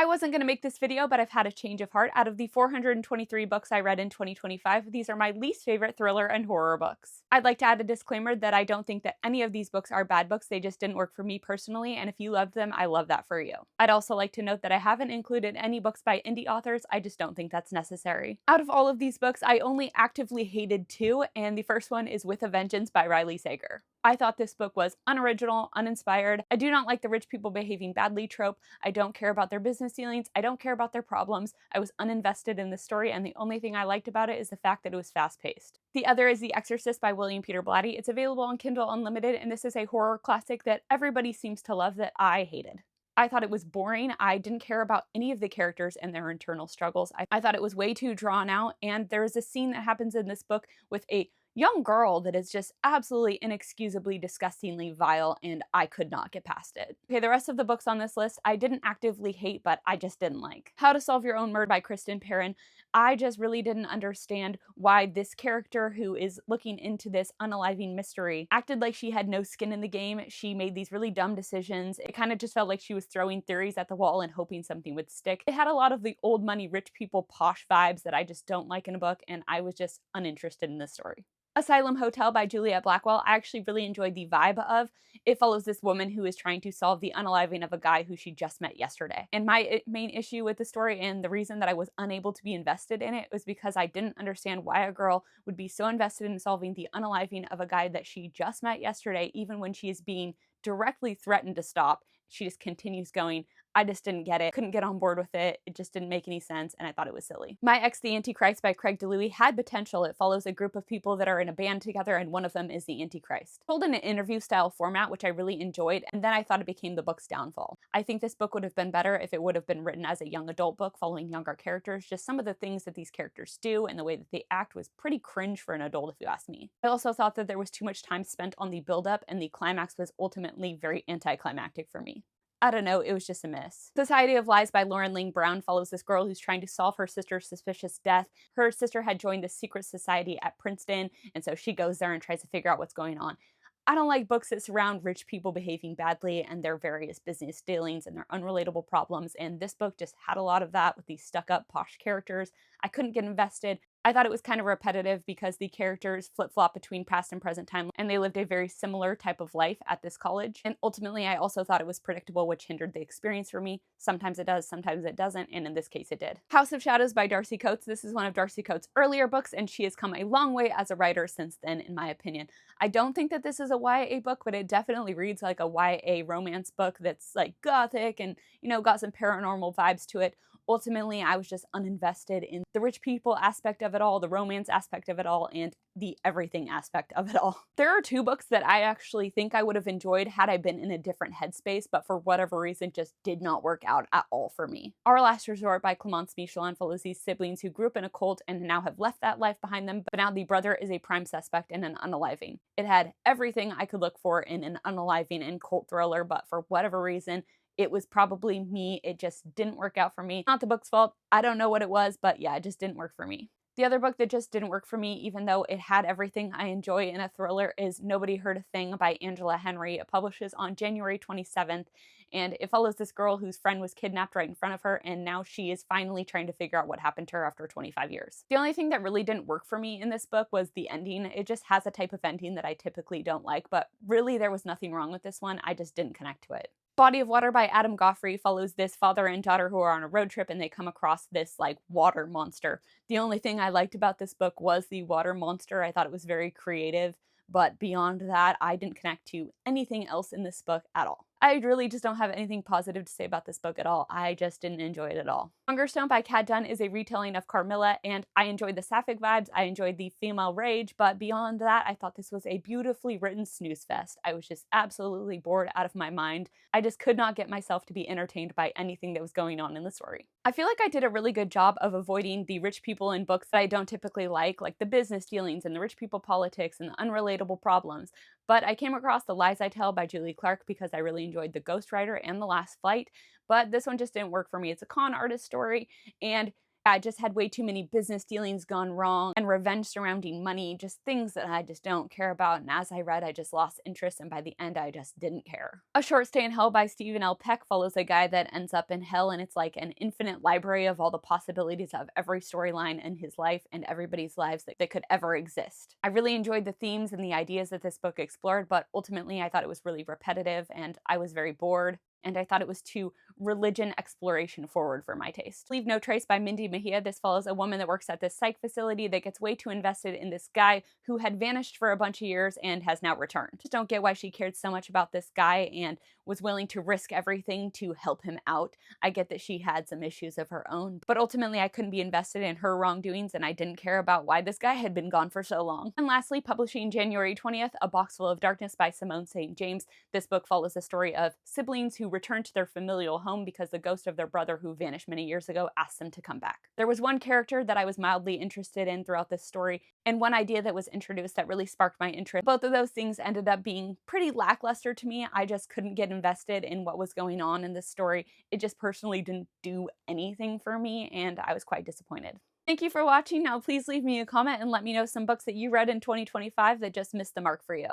wasn't going to make this video, but I've had a change of heart. Out of the 423 books I read in 2025, these are my least favorite thriller and horror books. I'd like to add a disclaimer that I don't think that any of these books are bad books, they just didn't work for me personally, and if you loved them, I love that for you. I'd also like to note that I haven't included any books by indie authors, I just don't think that's necessary. Out of all of these books, I only actively hated two, and the first one is With a Vengeance by Riley Sager. I thought this book was unoriginal, uninspired. I do not like the rich people behaving badly trope. I don't care about their business dealings. I don't care about their problems. I was uninvested in the story, and the only thing I liked about it is the fact that it was fast-paced. The other is The Exorcist by William Peter Blatty. It's available on Kindle Unlimited, and this is a horror classic that everybody seems to love that I hated. I thought it was boring. I didn't care about any of the characters and their internal struggles. I thought it was way too drawn out, and there is a scene that happens in this book with a young girl that is just absolutely inexcusably disgustingly vile, and I could not get past it. Okay, the rest of the books on this list I didn't actively hate, but I just didn't like. How to Solve Your Own Murder by Kristen Perrin. I just really didn't understand why this character who is looking into this unaliving mystery acted like she had no skin in the game. She made these really dumb decisions. It kind of just felt like she was throwing theories at the wall and hoping something would stick. It had a lot of the old money, rich people, posh vibes that I just don't like in a book, and I was just uninterested in this story. Asylum Hotel by Juliet Blackwell, I actually really enjoyed the vibe of. It follows this woman who is trying to solve the unaliving of a guy who she just met yesterday. And my main issue with the story, and the reason that I was unable to be invested in it, was because I didn't understand why a girl would be so invested in solving the unaliving of a guy that she just met yesterday, even when she is being directly threatened to stop. She just continues going. I just didn't get it, couldn't get on board with it, it just didn't make any sense, and I thought it was silly. My Ex the Antichrist by Craig DeLuey had potential. It follows a group of people that are in a band together, and one of them is the Antichrist. Told in an interview-style format, which I really enjoyed, and then I thought it became the book's downfall. I think this book would have been better if it would have been written as a young adult book following younger characters. Just some of the things that these characters do and the way that they act was pretty cringe for an adult, if you ask me. I also thought that there was too much time spent on the build-up, and the climax was ultimately very anticlimactic for me. I don't know, it was just a miss. Society of Lies by Lauren Ling Brown follows this girl who's trying to solve her sister's suspicious death. Her sister had joined the secret society at Princeton, and so she goes there and tries to figure out what's going on. I don't like books that surround rich people behaving badly and their various business dealings and their unrelatable problems, and this book just had a lot of that with these stuck-up posh characters. I couldn't get invested. I thought it was kind of repetitive because the characters flip-flop between past and present time, and they lived a very similar type of life at this college. And ultimately, I also thought it was predictable, which hindered the experience for me. Sometimes it does, sometimes it doesn't, and in this case it did. House of Shadows by Darcy Coates. This is one of Darcy Coates' earlier books, and she has come a long way as a writer since then, in my opinion. I don't think that this is a YA book, but it definitely reads like a YA romance book that's like gothic and, you know, got some paranormal vibes to it. Ultimately, I was just uninvested in the rich people aspect of it all, the romance aspect of it all, and the everything aspect of it all. There are two books that I actually think I would have enjoyed had I been in a different headspace, but for whatever reason just did not work out at all for me. Our Last Resort by Clemence Michelin follows these siblings who grew up in a cult and now have left that life behind them, but now the brother is a prime suspect in an unaliving. It had everything I could look for in an unaliving and cult thriller, but for whatever reason, it was probably me. It just didn't work out for me. Not the book's fault. I don't know what it was, but yeah, it just didn't work for me. The other book that just didn't work for me, even though it had everything I enjoy in a thriller, is Nobody Heard a Thing by Angela Henry. It publishes on January 27th, and it follows this girl whose friend was kidnapped right in front of her, and now she is finally trying to figure out what happened to her after 25 years. The only thing that really didn't work for me in this book was the ending. It just has a type of ending that I typically don't like, but really there was nothing wrong with this one. I just didn't connect to it. Body of Water by Adam Goffrey follows this father and daughter who are on a road trip, and they come across this like water monster. The only thing I liked about this book was the water monster. I thought it was very creative, but beyond that, I didn't connect to anything else in this book at all. I really just don't have anything positive to say about this book at all. I just didn't enjoy it at all. Hungerstone by Kat Dunn is a retelling of Carmilla, and I enjoyed the sapphic vibes, I enjoyed the female rage, but beyond that, I thought this was a beautifully written snooze fest. I was just absolutely bored out of my mind. I just could not get myself to be entertained by anything that was going on in the story. I feel like I did a really good job of avoiding the rich people in books that I don't typically like the business dealings and the rich people politics and the unrelatable problems. But I came across The Lies I Tell by Julie Clark because I really enjoyed The Ghostwriter and The Last Flight, but this one just didn't work for me. It's a con artist story, and I just had way too many business dealings gone wrong and revenge surrounding money, just things that I just don't care about. And as I read, I just lost interest, and by the end, I just didn't care. A Short Stay in Hell by Stephen L. Peck follows a guy that ends up in hell, and it's like an infinite library of all the possibilities of every storyline in his life and everybody's lives that could ever exist. I really enjoyed the themes and the ideas that this book explored, but ultimately I thought it was really repetitive and I was very bored. And I thought it was too religion exploration forward for my taste. Leave No Trace by Mindy Mejia. This follows a woman that works at this psych facility that gets way too invested in this guy who had vanished for a bunch of years and has now returned. Just don't get why she cared so much about this guy and was willing to risk everything to help him out. I get that she had some issues of her own, but ultimately I couldn't be invested in her wrongdoings and I didn't care about why this guy had been gone for so long. And lastly, publishing January 20th, A Box Full of Darkness by Simone St. James. This book follows the story of siblings who return to their familial home because the ghost of their brother who vanished many years ago asked them to come back. There was one character that I was mildly interested in throughout this story, and one idea that was introduced that really sparked my interest. Both of those things ended up being pretty lackluster to me. I just couldn't get invested in what was going on in this story. It just personally didn't do anything for me, and I was quite disappointed. Thank you for watching. Now please leave me a comment and let me know some books that you read in 2025 that just missed the mark for you.